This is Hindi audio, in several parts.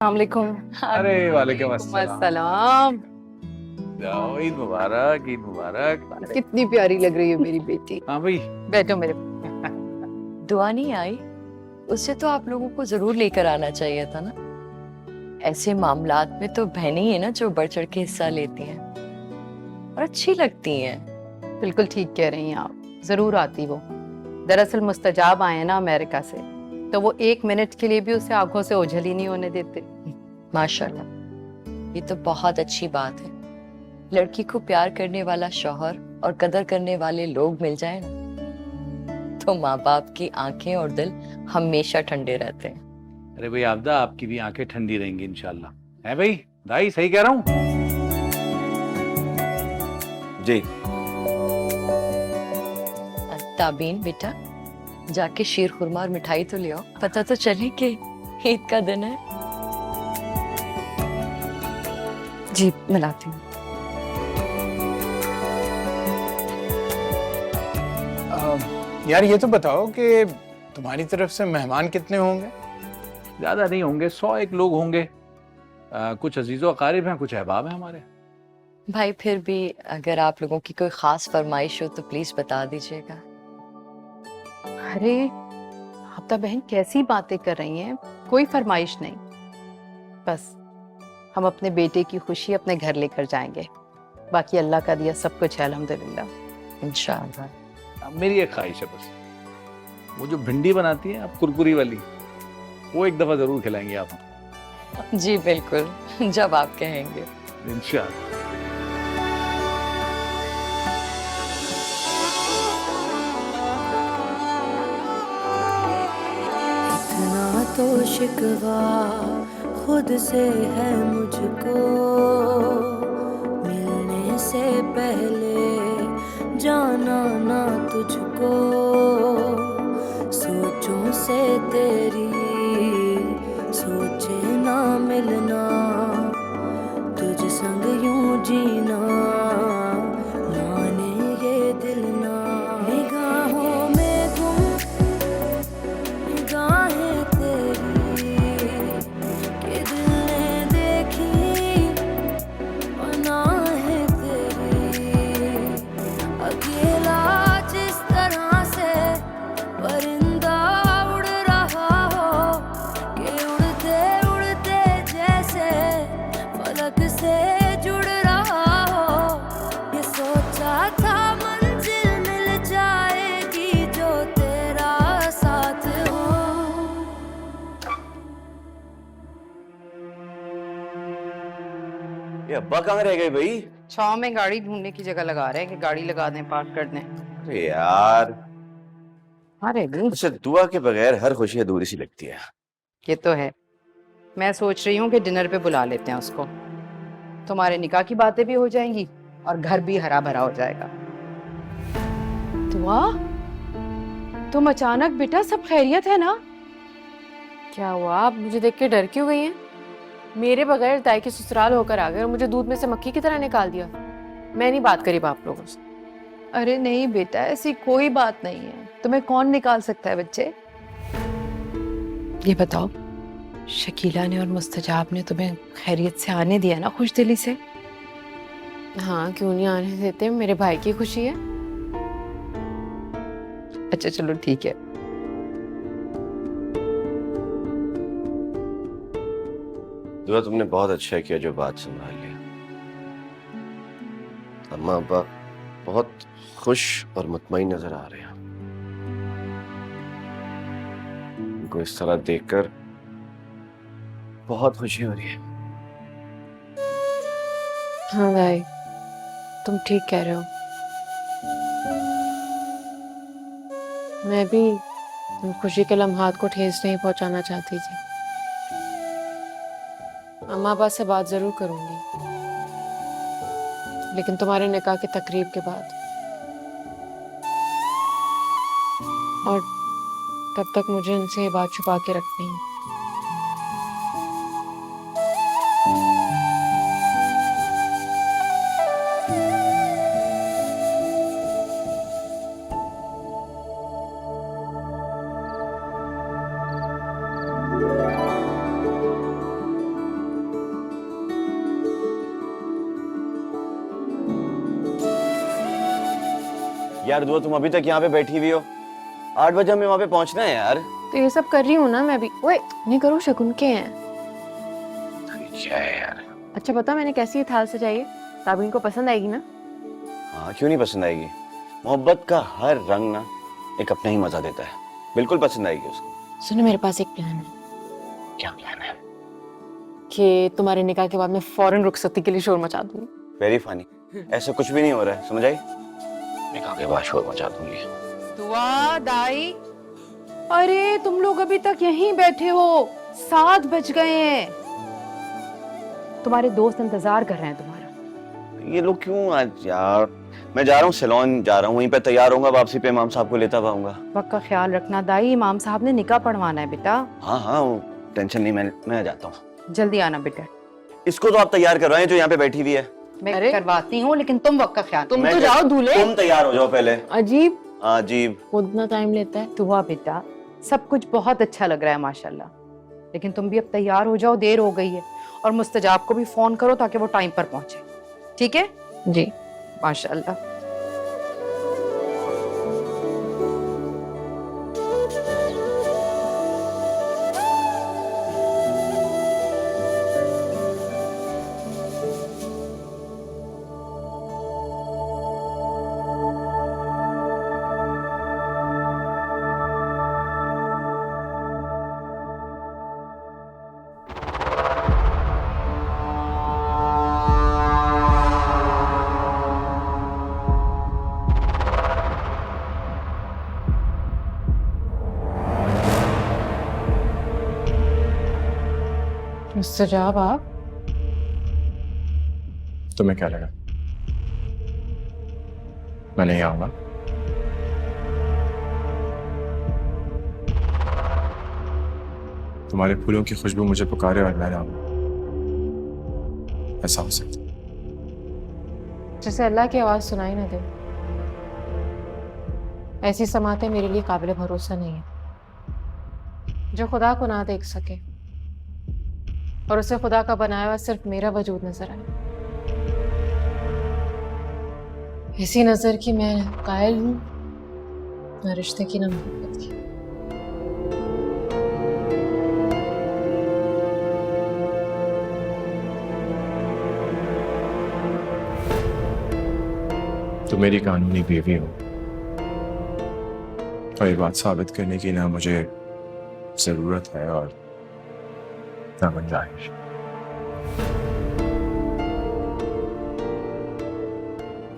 वालेकुम। अरे वालेकुम अस्सलाम। अस्सलाम। जाओ, ईद मुबारक, ईद मुबारक। कितनी प्यारी लग रही है मेरी बेटी। हाँ भाई। बैठो मेरे। दुआ नहीं आई, उससे तो आप लोगों को जरूर लेकर आना चाहिए था ना। ऐसे मामलात में तो बहनें ही है ना जो बढ़ चढ़ के हिस्सा लेती हैं और अच्छी लगती हैं। बिल्कुल ठीक कह रही हैं आप, जरूर आती वो। दरअसल मुस्तजाब आए हैं ना अमेरिका से, तो वो 1 मिनट के लिए भी उसे आंखों से ओझल ही नहीं होने देते। माशाल्लाह, ये तो बहुत अच्छी बात है। लड़की को प्यार करने वाला शौहर और कदर करने वाले लोग मिल जाए ना, तो माँ बाप की आंखें और दिल हमेशा ठंडे रहते हैं। अरे भाई आबदा, आपकी भी आंखें ठंडी रहेंगी इंशाल्लाह। है भाई दाई, सही कह रहा हूँ? जी। ताबीन बेटा, जाके शीर खुरमा और मिठाई तो ले आओ, पता तो चले कि ईद का दिन है। जी मिलाती हूँ। यार ये तो बताओ कि तुम्हारी तरफ से मेहमान कितने होंगे? ज्यादा नहीं होंगे, 101 लोग होंगे। कुछ अजीजो अकारिब हैं, कुछ अहबाब हैं हमारे। भाई फिर भी अगर आप लोगों की कोई खास फरमाइश हो तो प्लीज बता दीजिएगा। अरे हफ्ता बहन कैसी बातें कर रही हैं, कोई फरमाइश नहीं। बस हम अपने बेटे की खुशी अपने घर लेकर जाएंगे, बाकी अल्लाह का दिया सब कुछ है अल्हम्दुलिल्लाह। इंशाअल्लाह। मेरी एक ख्वाहिश है बस, वो जो भिंडी बनाती है आप कुरकुरी वाली, वो एक दफा जरूर खिलाएंगे आप। जी बिल्कुल, जब आप कहेंगे। इंशाल्लाह। इतना तो शिकवा खुद से है मुझको, मिलने से पहले जाना ना तुझको, सोचों से तेरी सोचे ना मिलना, तुझ संग यूं जीना माने ये दिल ना। निगाहों में गुम निगाहें तेरी कि दिल ने देखी पनाहें तेरी, अकेला जिस तरह से परिंदा उड़ रहा हो, कि उड़ते उड़ते जैसे फलक से जुड़ रहा हो, ये सोचा था मंजिल मिल जाएगी जो तेरा साथ हो। ये अब्बा कहाँ रह गए भाई? छाव में गाड़ी ढूंढने की जगह लगा रहे हैं कि गाड़ी लगा दें, पार्क कर दें। अरे यार, अरे नहीं, अच्छा दुआ के बगैर हर खुशी अधूरी सी लगती है। ये तो है। मैं सोच रही हूँ कि डिनर पे बुला लेते हैं उसको, तुम्हारे निकाह की बातें भी हो जाएंगी और घर भी हरा भरा हो जाएगा। दुआ, तुम अचानक बेटा, सब खैरियत है ना? क्या हुआ, आप मुझे देख के डर क्यों गई हैं? मेरे बगैर दाई के ससुराल होकर आ गए और मुझे दूध में से मक्खी की तरह निकाल दिया। मैं नहीं बात करी बाप लोगों से। अरे नहीं बेटा, ऐसी कोई बात नहीं है, तुम्हें कौन निकाल सकता है बच्चे। ये बताओ, शकीला ने और मुस्तजाब ने तुम्हें खैरियत से आने दिया ना, खुश दिली से? हाँ, क्यों नहीं आने देते, मेरे भाई की खुशी है। अच्छा चलो ठीक है। दुआ तुमने बहुत अच्छा किया जो बात संभाल लिया। अम्मा अब्बा बहुत खुश और मुतमईन नजर आ रहे हैं। उनको इस तरह देखकर बहुत खुशी हो रही है। हाँ भाई, तुम ठीक कह रहे हो। मैं भी तुम खुशी के लम्हात को ठेस नहीं पहुंचाना चाहती थी। अम्मा अब्बा से बात जरूर करूंगी, लेकिन तुम्हारे निकाह की तकरीब के बाद। और तब तक मुझे उनसे ये बात छुपा के रखनी है। यार दुआ, तुम अभी तक यहाँ पे बैठी हुई हो? 8 बजे हमें वहाँ पे पहुँचना है यार। तो ये सब कर रही हूँ ना मैं भी। ओए नहीं करो, शगुन के हैं। क्या है यार? अच्छा बता, मैंने कैसी थाल सजाई है? राबिन को पसंद आएगी ना? हाँ, क्यों नहीं पसंद आएगी? मोहब्बत का हर रंग ना एक अपना ही मजा देता है। बिल्कुल पसंद आएगी उसको। सुनो, मेरे पास एक प्लान है क्या प्लान है? कि तुम्हारे निकाह के बाद मैं फौरन रुखसती के लिए शोर मचा दूंगी। Very funny. ऐसा कुछ भी नहीं हो रहा है, समझ आई? निकाह के बाद शोर मचा दूंगी। दुआ, दाई, अरे तुम लोग अभी तक यहीं बैठे हो? 7 बज गए हैं। तुम्हारे दोस्त इंतजार कर रहे हैं तुम्हारा। ये लोग क्यों आज यार? मैं जा रहा हूँ सैलून, जा रहा हूँ, वहीं पे तैयार होऊंगा, वापसी पे इमाम साहब को लेता पाऊंगा। वक्त का ख्याल रखना दाई, इमाम साहब ने निकाह पढ़वाना है बेटा। हाँ हाँ, टेंशन नहीं, मैं जाता हूँ। जल्दी आना बेटा। इसको तो आप तैयार करवाएं जो यहाँ पे बैठी हुई है। मैं करवाती हूँ, लेकिन तुम वक्त का ख्याल। तुम मैं तो जाओ दूल्हे। तुम तैयार हो जाओ पहले। अजीब, अजीब। उतना टाइम लेता है। दुआ बेटा, सब कुछ बहुत अच्छा लग रहा है माशाल्लाह, लेकिन तुम भी अब तैयार हो जाओ, देर हो गई है। और मुस्तजाब को भी फोन करो ताकि वो टाइम पर पहुंचे, ठीक है? जी। माशाल्लाह। मुस्तजाब, आप? तुम्हें क्या लगा मैं नहीं आऊंगा? तुम्हारे फूलों की खुशबू मुझे पुकारे और मैं ना आऊं, ऐसा हो सकता? जैसे अल्लाह की आवाज सुनाई ना दे, ऐसी समातें मेरे लिए काबिल भरोसा नहीं है। जो खुदा को ना देख सके और उसे खुदा का बनाया हुआ सिर्फ मेरा वजूद नजर आए, ऐसी नजर की मैं कायल हूं, ना रिश्ते की ना मोहब्बत की। तुम मेरी कानूनी बीवी हो और ये बात साबित करने की ना मुझे जरूरत है और ना गुंजाइश।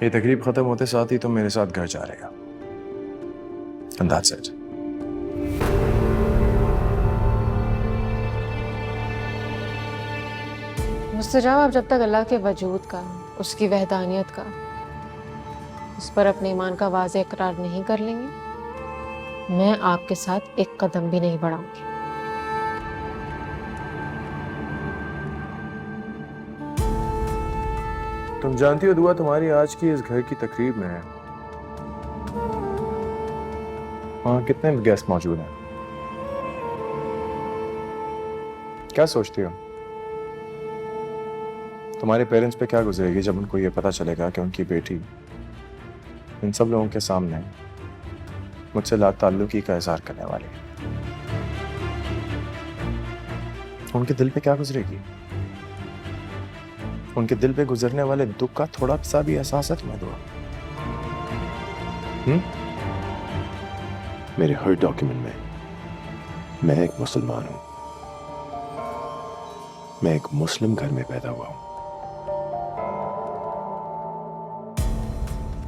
ये तकरीब खत्म होते साथ ही तुम मेरे साथ घर जा रहेगा। And that's it. मुस्तजाब, आप जब तक अल्लाह के वजूद का, उसकी वहदानियत का, उस पर अपने ईमान का वाज़ेह इकरार नहीं कर लेंगे, मैं आपके साथ एक कदम भी नहीं बढ़ाऊंगी। तुम जानती हो दुआ, तुम्हारी आज की इस घर की तकरीब में वहां कितने गेस्ट मौजूद हैं? क्या सोचती हो तुम्हारे पेरेंट्स पे क्या गुजरेगी जब उनको ये पता चलेगा कि उनकी बेटी इन सब लोगों के सामने मुझसे लाताल्लुकी का इजहार करने वाली है? उनके दिल पे क्या गुजरेगी? उनके दिल पे गुजरने वाले दुख का थोड़ा सा भी एहसास है तुम्हें दुआ? मेरे हर डॉक्यूमेंट में मैं एक मुसलमान हूं, मैं एक मुस्लिम घर में पैदा हुआ हूं।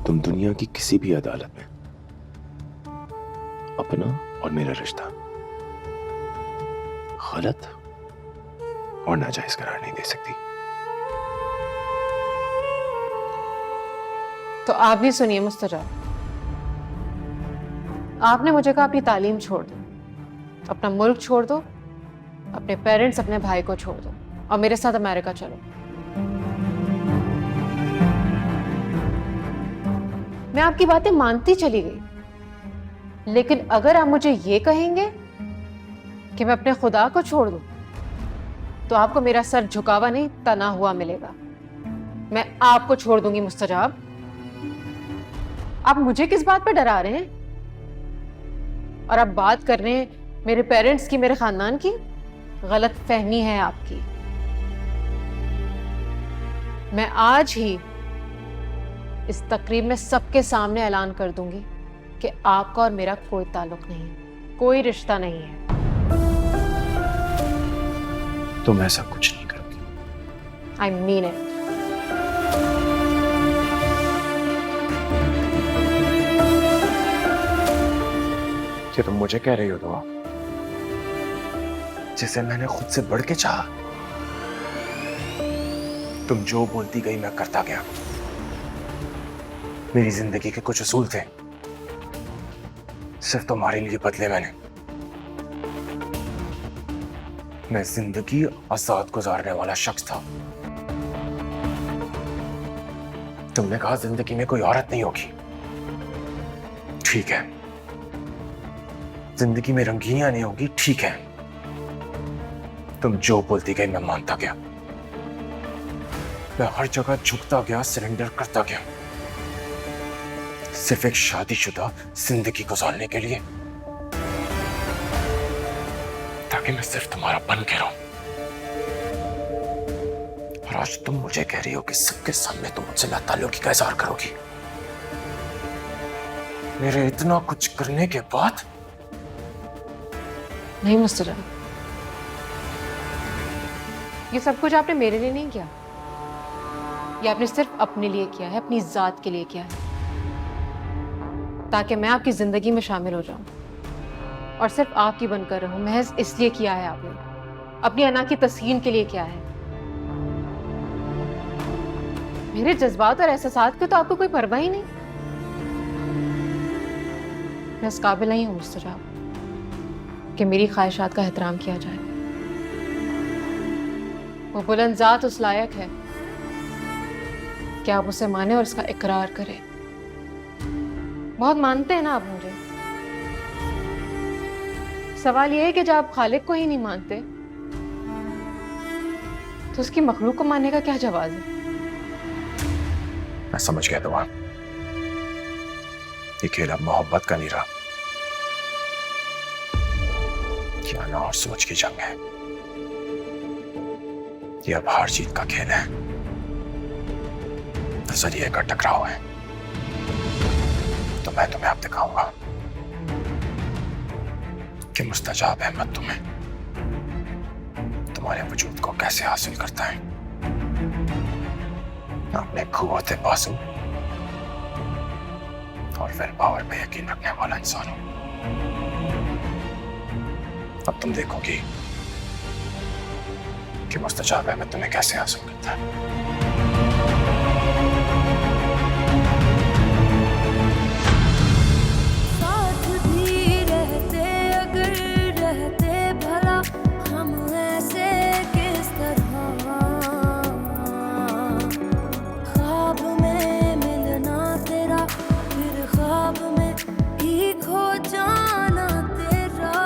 तुम दुनिया की किसी भी अदालत में अपना और मेरा रिश्ता गलत और नाजायज करार नहीं दे सकती। तो आप भी सुनिए मुस्तजाब, आपने मुझे कहा अपनी तालीम छोड़ दो, अपना मुल्क छोड़ दो, अपने पेरेंट्स, अपने भाई को छोड़ दो और मेरे साथ अमेरिका चलो। मैं आपकी बातें मानती चली गई, लेकिन अगर आप मुझे ये कहेंगे कि मैं अपने खुदा को छोड़ दूं, तो आपको मेरा सर झुकावा नहीं, तना हुआ मिलेगा। मैं आपको छोड़ दूंगी मुस्तजाब। आप मुझे किस बात पे डरा रहे हैं? और आप बात कर रहे हैं मेरे पेरेंट्स की, मेरे खानदान की? गलत फहमी है आपकी। मैं आज ही इस तकरीब में सबके सामने ऐलान कर दूंगी कि आपका और मेरा कोई ताल्लुक नहीं है, कोई रिश्ता नहीं है। तुम ऐसा कुछ नहीं करोगी। I mean it. कि तुम मुझे कह रही हो दुआ, जिसे मैंने खुद से बढ़ के चाहा। तुम जो बोलती गई मैं करता गया। मेरी जिंदगी के कुछ असूल थे, सिर्फ तुम्हारे लिए बदले मैंने। मैं जिंदगी आजाद गुजारने वाला शख्स था। तुमने कहा जिंदगी में कोई औरत नहीं होगी। ठीक है, जिंदगी में रंगीनियां नहीं होगी, ठीक है। तुम जो बोलती गई मैं मानता गया। मैं हर जगह झुकता गया, सरेंडर करता गया, सिर्फ एक शादीशुदा जिंदगी गुजारने के लिए, ताकि मैं सिर्फ तुम्हारा बन के रहूं। और आज तुम मुझे कह रही हो कि सबके सामने तुम मुझसे लाताल्लुकी का इजहार करोगी। मेरे इतना कुछ करने के बाद? नहीं मुस्तरा, ये सब कुछ आपने मेरे लिए नहीं किया। ये आपने सिर्फ अपने लिए किया है, अपनी जात के लिए किया है, ताकि मैं आपकी जिंदगी में शामिल हो जाऊं और सिर्फ आपकी बनकर रहूं। महज इसलिए किया है आपने, अपनी अना की तस्कीन के लिए किया है। मेरे जज्बात और एहसासात की तो आपको कोई परवाह ही नहीं। मैं इस काबिल नहीं हूं मुस्तजाब कि मेरी ख्वाहिशात का एहतराम किया जाए। वो बुलंद जात उस लायक है कि आप उसे माने और इसका इकरार करें। बहुत मानते हैं ना आप मुझे। सवाल यह है कि जब आप खालिक को ही नहीं मानते तो उसकी मखलूक को मानने का क्या जवाब है? मैं समझ गया दुआ, ये खेल अब मोहब्बत का नहीं रहा, क्या ना और सोच की जंग है। ये अब हार जीत का खेल है, नजरिए का टकराव है। तो मैं तुम्हें अब दिखाऊंगा कि मुस्तजाब अहमद तुम्हारे वजूद को कैसे हासिल करता है। अपने कुव्वत बाज़ू और विल पावर पे यकीन रखने वाला इंसान हूं। अब तुम देखोगी कि मुस्तजाब अहमद तुम्हें कैसे हासिल करता है। साथ भी रहते अगर रहते भला हम ऐसे किस तरह, ख्वाब में मिलना तेरा फिर ख्वाब में ही खो जाना तेरा,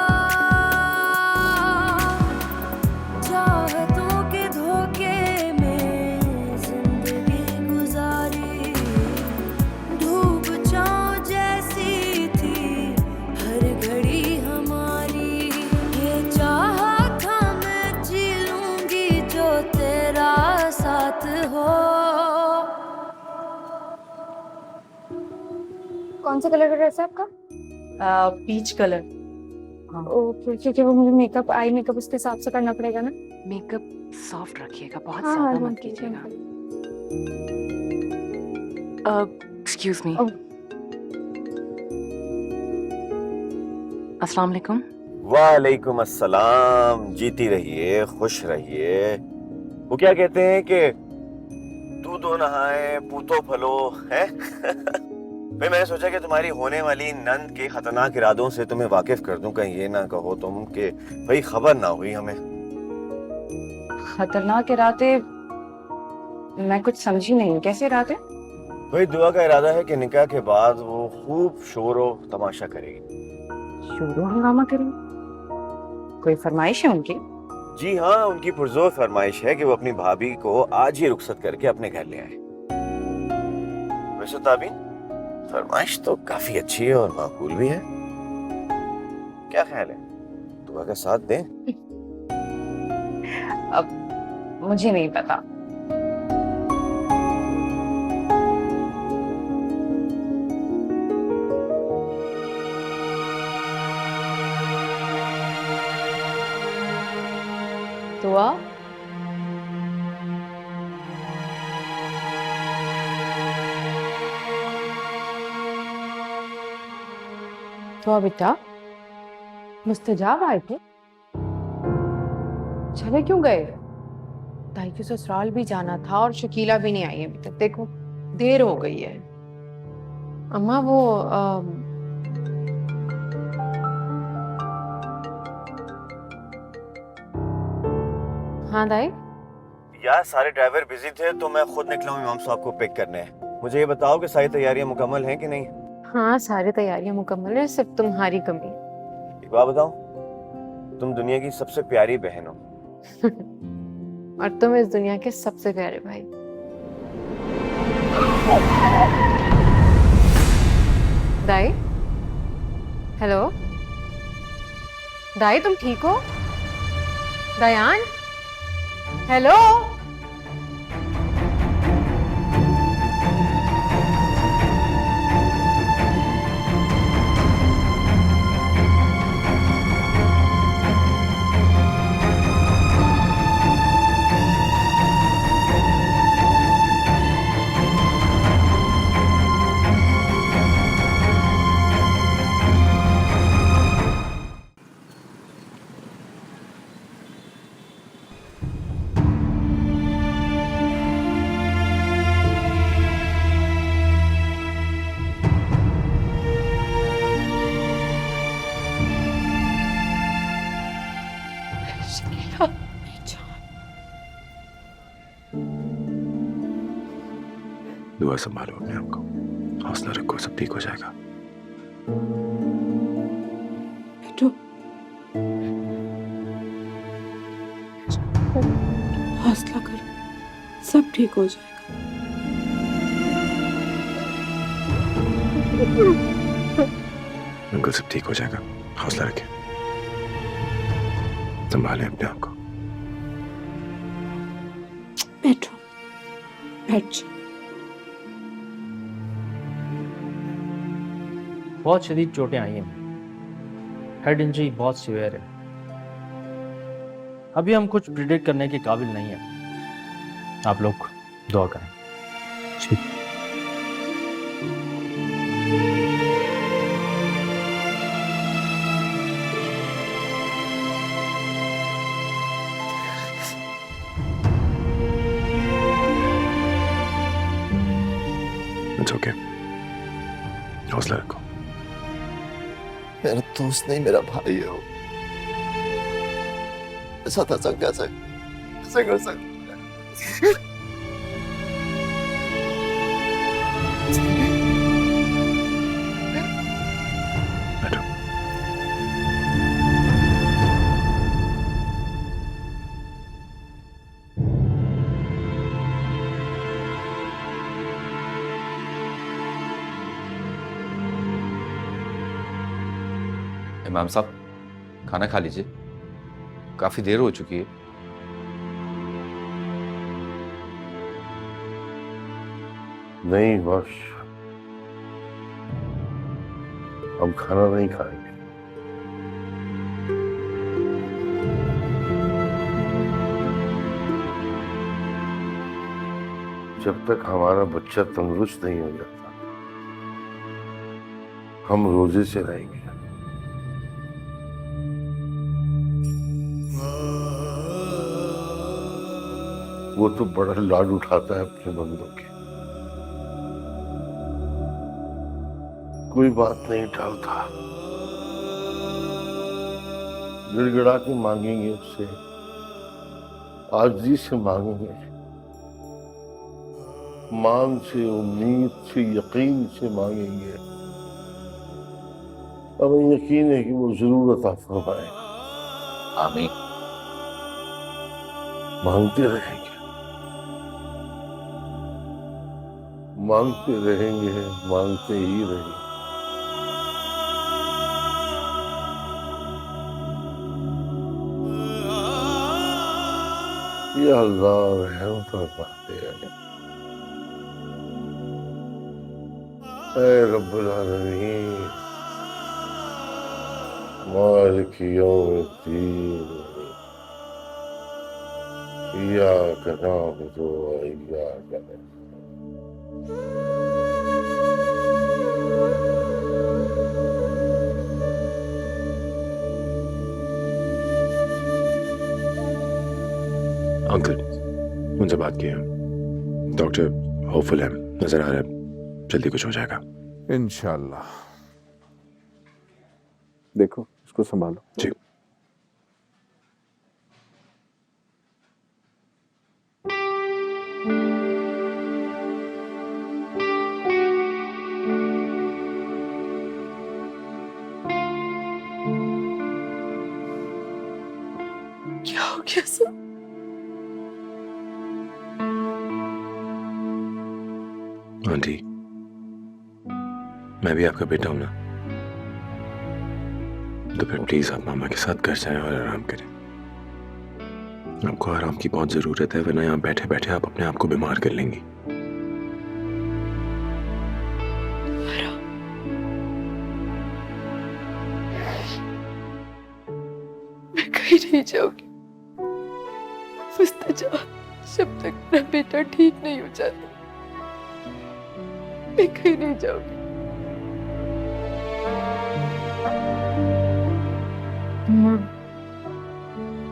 चाहतों के धोखे में जिंदगी गुजारी, धूप छाँव जैसी थी हर घड़ी हमारी, ये चाहा था मैं जी लूंगी जो तेरा साथ हो। कौन सा कलर का ड्रेस है आपका? Peach colour. ओके, क्योंकि वो मुझे मेकअप, आई मेकअप उसके हिसाब से करना पड़ेगा ना। मेकअप सॉफ्ट रखिएगा, बहुत हाँ, ज्यादा हाँ, मत ठीक है, कीजिएगा। Excuse me. Oh. अस्सलाम वालेकुम। वालेकुम अस्सलाम। जीती रहिए, खुश रहिए। वो क्या कहते हैं कि दूधो नहाए पूतो फलो है। भाई मैंने सोचा कि तुम्हारी होने वाली नंद के खतरनाक इरादों से तुम्हें वाकिफ कर दूं, कहीं ये ना कहो तुम कि भाई खबर ना हुई हमें। खतरनाक इरादे? मैं कुछ समझी नहीं, कैसे इरादे? भाई दुआ का इरादा है कि निकाह के बाद वो खूब शोरो तमाशा करेगी। शोरो हंगामा करेंगे? कोई फरमाइश है उनकी? जी हाँ, उनकी पुरजोर फरमाइश है कि वो अपनी भाभी को आज ही रुखसत करके अपने घर ले आए। वैसे ताबीन फरमाइश तो काफी अच्छी है और माकूल भी है। क्या ख्याल है, दुआ का साथ दें? अब मुझे नहीं पता। दुआ तो बेटा मुस्तजाब आए थे, चले क्यों गए? दाई के ससुराल भी जाना था और शकीला भी नहीं आई अभी तक, देखो देर हो गई है। अम्मा वो हाँ दाई। यार सारे ड्राइवर बिजी थे तो मैं खुद निकला हूँ इमाम साहब को पिक करने। मुझे ये बताओ कि सारी तैयारियां मुकम्मल हैं कि नहीं? हाँ सारी तैयारियां मुकम्मल है, सिर्फ तुम्हारी कमी। एक बात बताओ, तुम दुनिया की सबसे प्यारी बहन हो और तुम इस दुनिया के सबसे प्यारे भाई। दाई, हेलो दाई, तुम ठीक हो? दयान, हेलो। दुआ संभालो अपने आप को, हौसला रखो, सब ठीक हो जाएगा। बेटो, हौसला करो, सब ठीक हो जाएगा। बिल्कुल सब ठीक हो जाएगा, हौसला रखें, संभालें अपने आप को। बैठो, बैठ जाओ। बहुत शदीद चोटें आई हैं, हेड इंजरी बहुत सीवियर है। अभी हम कुछ प्रिडिक्ट करने के काबिल नहीं है, आप लोग दुआ करें। इट्स ओके, हौसला रखो। मेरा दोस्त नहीं, मेरा भाई है वो। ऐसा था सब कैसे कर सकते? बैठो। इमाम साहब, खाना खा लीजिए, काफी देर हो चुकी है। नहीं बस, हम खाना नहीं खाएंगे। जब तक हमारा बच्चा तंदुरुस्त नहीं हो जाता, हम रोजे से रहेंगे। वो तो बड़ा लाड उठाता है अपने बंदों के, कोई बात नहीं टालता, गिड़गिड़ा के मांगेंगे उससे, आजिज़ी से मांगेंगे, मान से, उम्मीद से, यकीन से मांगेंगे। हमें यकीन है कि वो जरूर अता फरमाए। आमीन। मांगते रहेंगे, मांगते रहेंगे, मांगते ही रहेंगे। या अल्लाह रहम फरमाते हैं। ऐ रब्बुल आलमीन मालिक यौमिद्दीन इय्याक नअबुदु व इय्याक नस्तईन। अंकल उनसे बात की है, डॉक्टर होपफुल है, नजर आ रहा है जल्दी कुछ हो जाएगा। इंशाल्लाह। देखो इसको संभालो। जी। क्या हो गया सब? आंटी मैं भी आपका बेटा हूं ना, तो फिर प्लीज आप मामा के साथ घर जाएं और आराम करें। आपको आराम की बहुत जरूरत है, वरना यहाँ बैठे बैठे आप अपने आप को बीमार कर लेंगी। मैं कहीं नहीं जाऊंगी जब तक मेरा बेटा ठीक नहीं हो जाता। मैं कहीं नहीं जाऊंगी।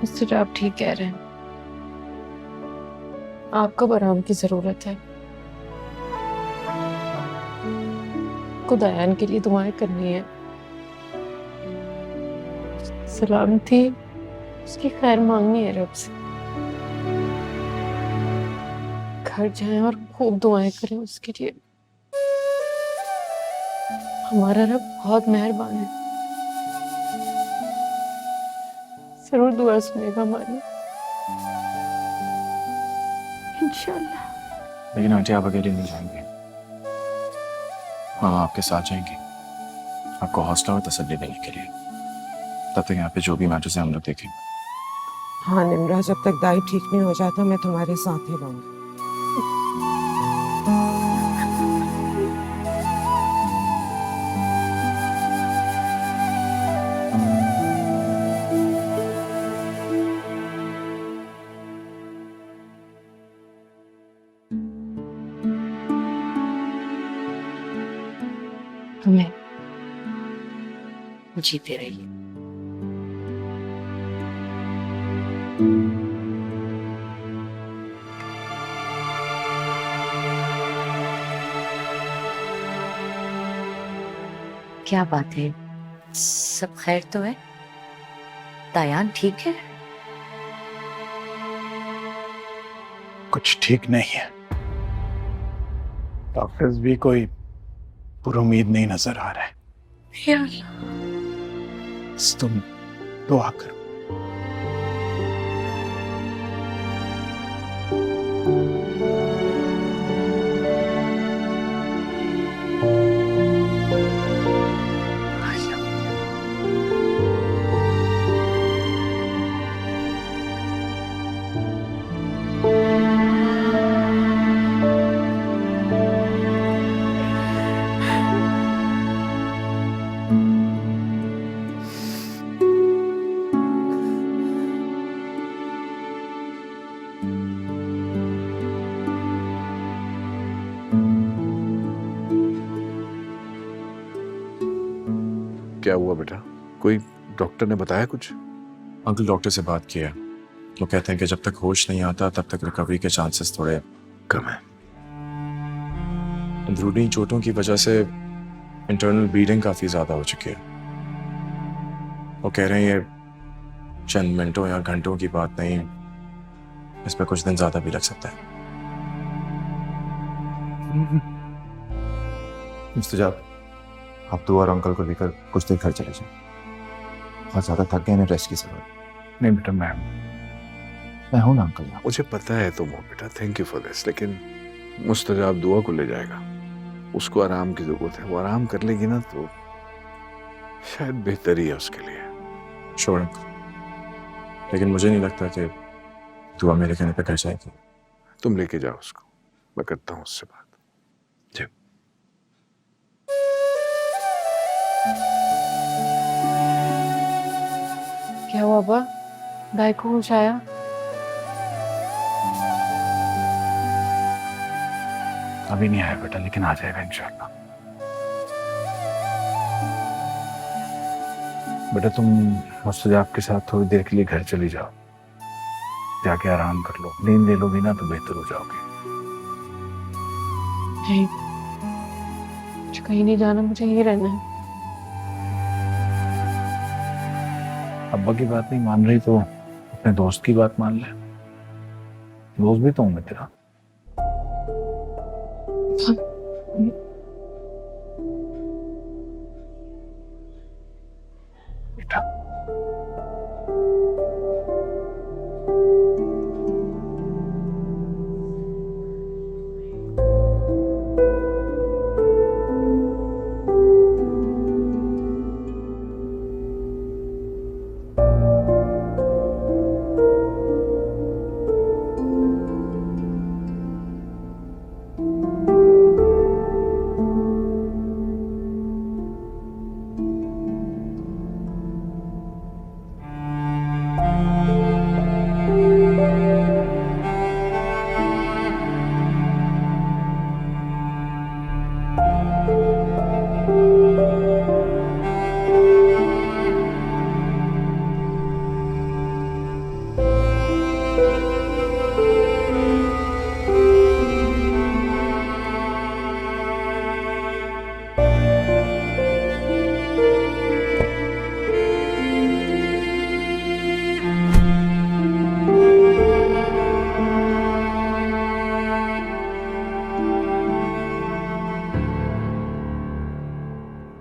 मिस्टर आप ठीक कह रहे हैं, आपको आराम की जरूरत है। खुद आयान के लिए दुआएं करनी है, सलामती उसकी खैर मांगनी है रब से। घर जाएं और खूब दुआएं करें उसके लिए। हमारा रब बहुत मेहरबान है, जरूर दुआ सुनेगा हमारी इंशाल्लाह। लेकिन आंटी आप अकेले नहीं जाएंगे, मामा आपके साथ जाएंगे आपको हौसला और तसल्ली देने के लिए। तब तक यहाँ पे जो भी मैटर्स है हम लोग देखेंगे। हाँ निम्रा, जब तक दाई ठीक नहीं हो जाता मैं तुम्हारे साथ ही रहूंगी। हमें जीते रहिए। क्या बात है, सब खैर तो है? दायान ठीक है? कुछ ठीक नहीं है, डॉक्टर्स भी कोई पुरुमीद नहीं नजर आ रहा है। या अल्लाह, बस तुम दुआ करो। क्या हुआ बेटा? कोई डॉक्टर ने बताया कुछ? अंकल डॉक्टर से बात किया, वो कहते हैं कि जब तक होश नहीं आता तब तक रिकवरी के चांसेस थोड़े कम हैं। अंदरूनी चोटों की वजह से इंटरनल ब्लीडिंग काफी ज्यादा हो चुकी है। वो कह रहे हैं ये चंद मिनटों या घंटों की बात नहीं, इस पर कुछ दिन ज्यादा भी लग सकता है। मुस्तजाब, आप तो और अंकल को लेकर कुछ देर घर चले जाएं। बहुत ज्यादा थक गए हैं, रेस्ट की जरूरत। नहीं बेटा, मैं हूं ना अंकल। मुझे पता है तुम हो बेटा, थैंक यू फॉर दिस, लेकिन मुस्तजाब दुआ को ले जाएगा। उसको आराम की जरूरत है, वो आराम कर लेगी ना तो शायद बेहतरी है उसके लिए। श्योर अंकल, लेकिन मुझे नहीं लगता कि दुआ मेरे कहने पे घर जाएगी। तुम लेके जाओ उसको, मैं करता हूँ उससे बात। जी। क्या हुआ अब्बा? दाई को होश आया? अभी नहीं आया बेटा, लेकिन आ जाएगा इंशाल्लाह। बेटा तुम मुस्तजाब के साथ थोड़ी देर के लिए घर चली जाओ, जाके आराम कर लो। नींद ले लोगी ना तो बेहतर हो जाओगे। नहीं, मुझे कहीं नहीं जाना, मुझे यहीं रहना है। अब्बा की बात नहीं मान रही तो अपने दोस्त की बात मान ले। दोस्त भी तो हूं मैं तेरा। बेटा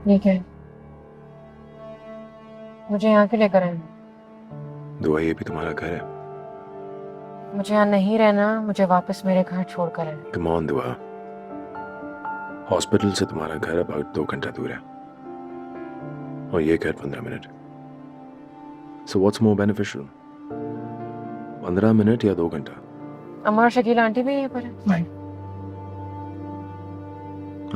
ठीक है, मुझे यहाँ क्यों लेकर आए? दुआ, ये भी तुम्हारा घर है। मुझे यहाँ नहीं रहना, मुझे वापस मेरे घर छोड़कर आए। कम ऑन दुआ, हॉस्पिटल से तुम्हारा घर अबाउट 2 घंटा दूर है और ये घर 15 minute. So what's more beneficial, 15 minute या 2 घंटा? अम्मा और शकील आंटी भी यहीं पर है। नहीं,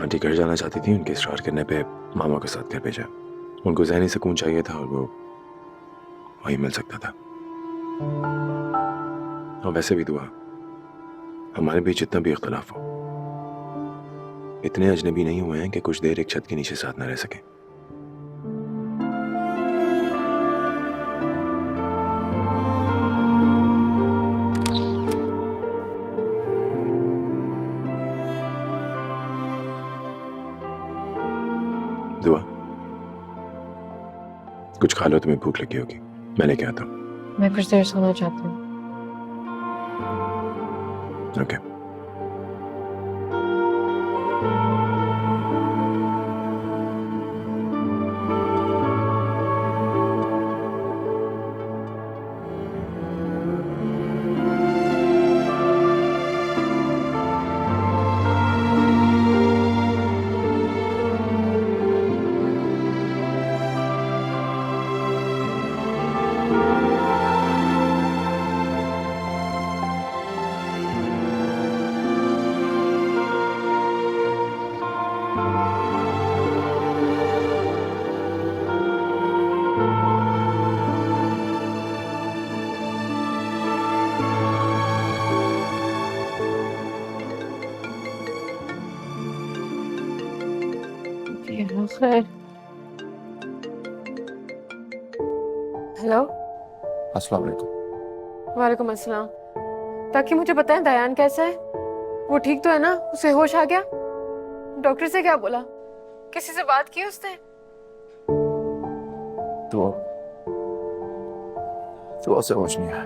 आंटी घर जाना चाहती थी, उनके इसरार करने पे मामा के साथ घर भेजा। उनको ज़हनी सुकून चाहिए था और वो वहीं मिल सकता था। और वैसे भी दुआ, हमारे बीच जितना भी इख्तलाफ हो, इतने अजनबी नहीं हुए हैं कि कुछ देर एक छत के नीचे साथ न रह सके। दुआ, कुछ खा लो, तुम्हें भूख लगी होगी, मैं लेके आता हूँ। मैं कुछ देर सोना चाहती हूँ। ओके। खैर, हेलो। अस्सलाम वालेकुम। वालेकुम अस्सलाम। ताकि मुझे बताएं दयान कैसा है? वो ठीक तो है ना? उसे होश आ गया? डॉक्टर से क्या बोला? किसी से बात की उसने? तो उसे होश नहीं आया।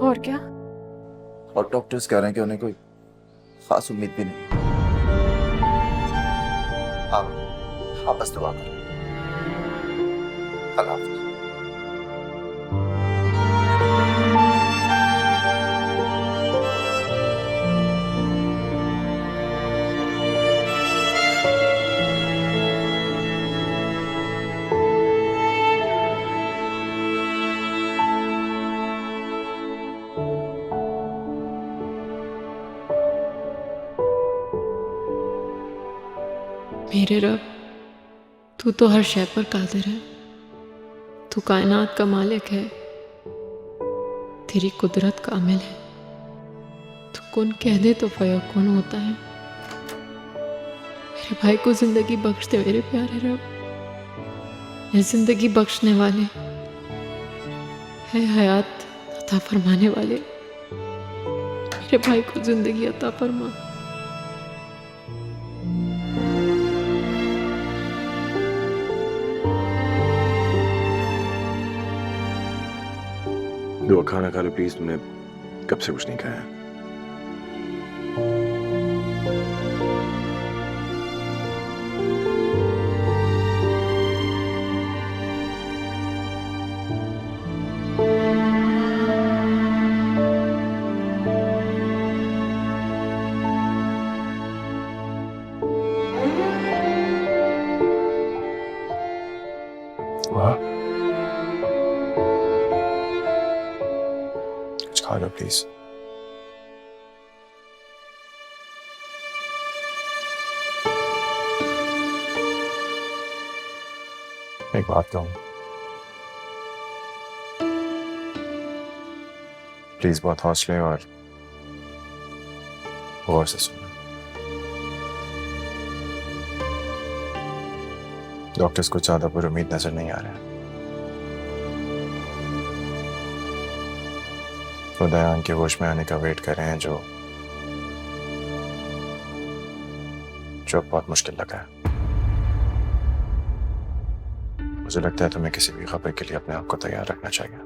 और क्या? और डॉक्टर्स कह रहे हैं कि उन्हें कोई खास उम्मीद भी नहीं। आप बस दुआ करो। अल्लाह हाफ़िज़। मेरे रब, तू तो हर शय पर कादिर है, तू कायनात का मालिक है, तेरी कुदरत कामिल है, तू कुन कह दे तो फयकुन होता है। मेरे भाई को जिंदगी बख्श दे मेरे प्यारे रब, ये जिंदगी बख्शने वाले है, हयात अता फरमाने वाले, मेरे भाई को जिंदगी अता फरमा। दुआ, खाना खा लो प्लीज, तुमने कब से कुछ नहीं खाया। वाह, कुछ खा लो प्लीज। एक बात कहूँ, प्लीज बहुत हौसले और गौर से सुनो। डॉक्टर्स को ज्यादा पर उम्मीद नजर नहीं आ रहा है। वो दयान के होश में आने का वेट कर रहे हैं, जो बहुत मुश्किल लगा है। मुझे लगता है तुम्हें किसी भी खबर के लिए अपने आप को तैयार रखना चाहिए।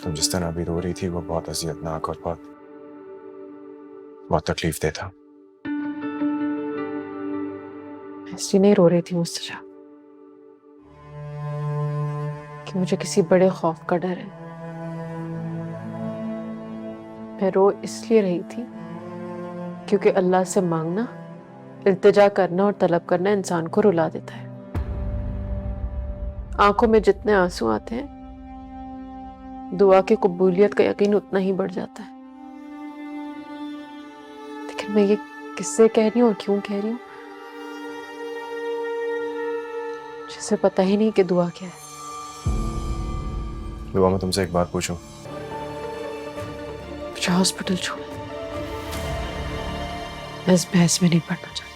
तुम जिस तरह अभी रो रही थी वो बहुत अजियतनाक और बहुत तकलीफ दे था। ऐसी नहीं रो रही थी मुस्तजा कि मुझे किसी बड़े खौफ का डर है। मैं रो इसलिए रही थी क्योंकि अल्लाह से मांगना, इल्तिजा करना और तलब करना इंसान को रुला देता है। आंखों में जितने आंसू आते हैं, दुआ की कबूलियत का यकीन उतना ही बढ़ जाता है। लेकिन मैं ये किससे कह रही हूँ और क्यों कह रही हूँ, जिसे पता ही नहीं कि दुआ क्या है। दुआ, मैं तुमसे एक बात पूछूं? मुझे हॉस्पिटल छोड़, मैं इस बहस में नहीं पढ़ना चाहती।